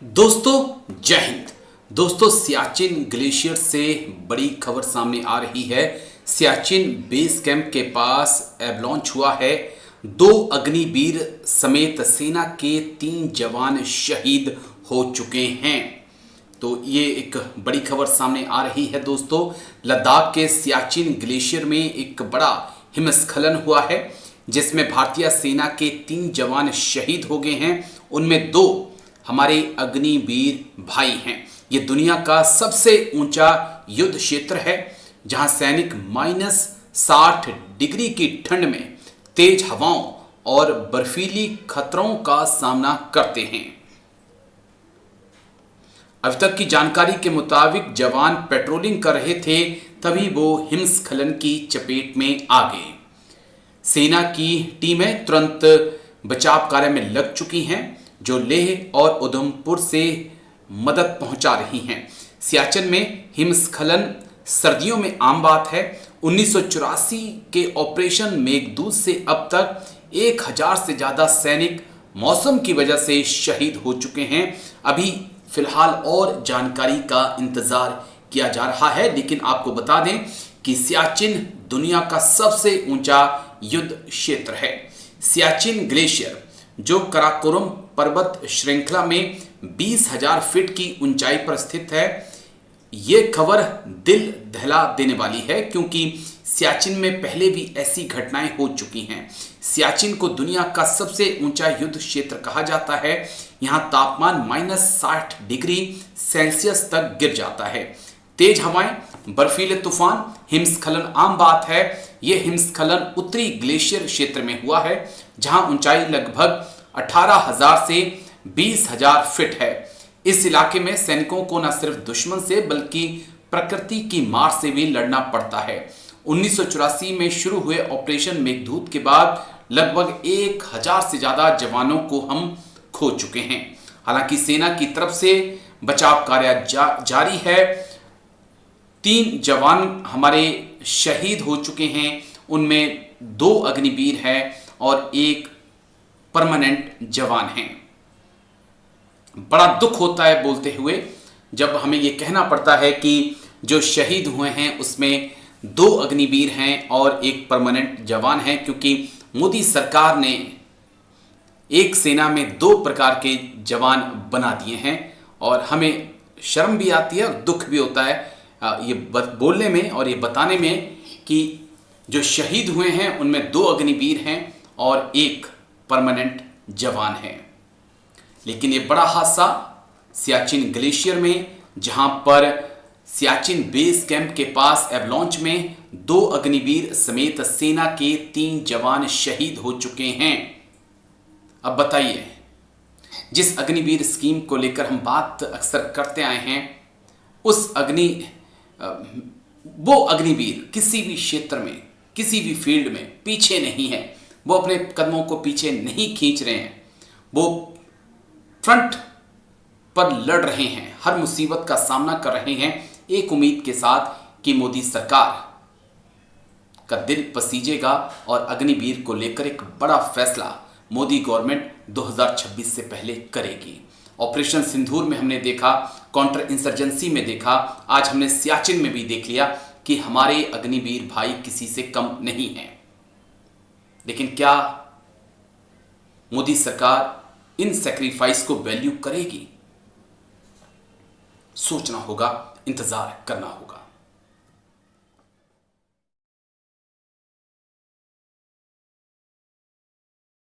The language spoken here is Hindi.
दोस्तों जय हिंद। दोस्तों सियाचिन ग्लेशियर से बड़ी खबर सामने आ रही है। सियाचिन बेस कैंप के पास एवलॉन्च हुआ है। 2 अग्निवीर समेत सेना के 3 जवान शहीद हो चुके हैं। तो ये एक बड़ी खबर सामने आ रही है। दोस्तों लद्दाख के सियाचिन ग्लेशियर में एक बड़ा हिमस्खलन हुआ है जिसमें भारतीय सेना के 3 जवान शहीद हो गए हैं। उनमें 2 हमारे अग्निवीर भाई हैं। ये दुनिया का सबसे ऊंचा युद्ध क्षेत्र है जहां सैनिक -60 डिग्री की ठंड में तेज हवाओं और बर्फीली खतरों का सामना करते हैं। अभी तक की जानकारी के मुताबिक जवान पेट्रोलिंग कर रहे थे, तभी वो हिमस्खलन की चपेट में आ गए। सेना की टीमें तुरंत बचाव कार्य में लग चुकी हैं जो लेह और उधमपुर से मदद पहुंचा रही हैं। सियाचिन में हिमस्खलन सर्दियों में आम बात है। 1984 के ऑपरेशन मेघदूत से अब तक 1000 से ज्यादा सैनिक मौसम की वजह से शहीद हो चुके हैं। अभी फिलहाल और जानकारी का इंतजार किया जा रहा है, लेकिन आपको बता दें कि सियाचिन दुनिया का सबसे ऊंचा युद्ध क्षेत्र है। सियाचिन ग्लेशियर जो कराकोरम पर्वत श्रृंखला में 20,000 फीट की ऊंचाई पर स्थित है। ये खबर दिल दहला देने वाली है क्योंकि सियाचिन में पहले भी ऐसी घटनाएं हो चुकी हैं। सियाचिन को दुनिया का सबसे ऊंचा युद्ध क्षेत्र कहा जाता है। यहां तापमान -60 डिग्री सेल्सियस तक गिर जाता है। तेज हवाएं, बर्फीले तूफान, हिमस्खलन आम बात है। यह हिमस्खलन उत्तरी ग्लेशियर क्षेत्र में हुआ है जहां ऊंचाई लगभग 18,000 से 20,000 फीट है। इस इलाके में सैनिकों को न सिर्फ दुश्मन से बल्कि प्रकृति की मार से भी लड़ना पड़ता है। 1984 में शुरू हुए ऑपरेशन मेघदूत के बाद लगभग 1000 से ज्यादा जवानों को हम खो चुके हैं। हालांकि सेना की तरफ से बचाव कार्य जारी है। 3 जवान हमारे शहीद हो चुके हैं। उनमें 2 अग्निवीर हैं और 1 परमानेंट जवान हैं। बड़ा दुख होता है बोलते हुए जब हमें यह कहना पड़ता है कि जो शहीद हुए हैं उसमें 2 अग्निवीर हैं और 1 परमानेंट जवान है, क्योंकि मोदी सरकार ने एक सेना में 2 प्रकार के जवान बना दिए हैं। और हमें शर्म भी आती है और दुख भी होता है ये बोलने में और ये बताने में कि जो शहीद हुए हैं उनमें 2 अग्निवीर हैं और 1 परमानेंट जवान है। लेकिन ये बड़ा हादसा सियाचिन ग्लेशियर में, जहां पर सियाचिन बेस कैंप के पास एवलॉन्च में 2 अग्निवीर समेत सेना के 3 जवान शहीद हो चुके हैं। अब बताइए, जिस अग्निवीर स्कीम को लेकर हम बात अक्सर करते आए हैं, वो अग्निवीर किसी भी क्षेत्र में, किसी भी फील्ड में पीछे नहीं है। वो अपने कदमों को पीछे नहीं खींच रहे हैं। वो फ्रंट पर लड़ रहे हैं, हर मुसीबत का सामना कर रहे हैं, एक उम्मीद के साथ कि मोदी सरकार का दिल पसीजेगा और अग्निवीर को लेकर एक बड़ा फैसला मोदी गवर्नमेंट 2026 से पहले करेगी। ऑपरेशन सिंदूर में हमने देखा, काउंटर इंसर्जेंसी में देखा, आज हमने सियाचिन में भी देख लिया कि हमारे अग्निवीर भाई किसी से कम नहीं हैं। लेकिन क्या मोदी सरकार इन सैक्रिफाइस को वैल्यू करेगी? सोचना होगा, इंतजार करना होगा।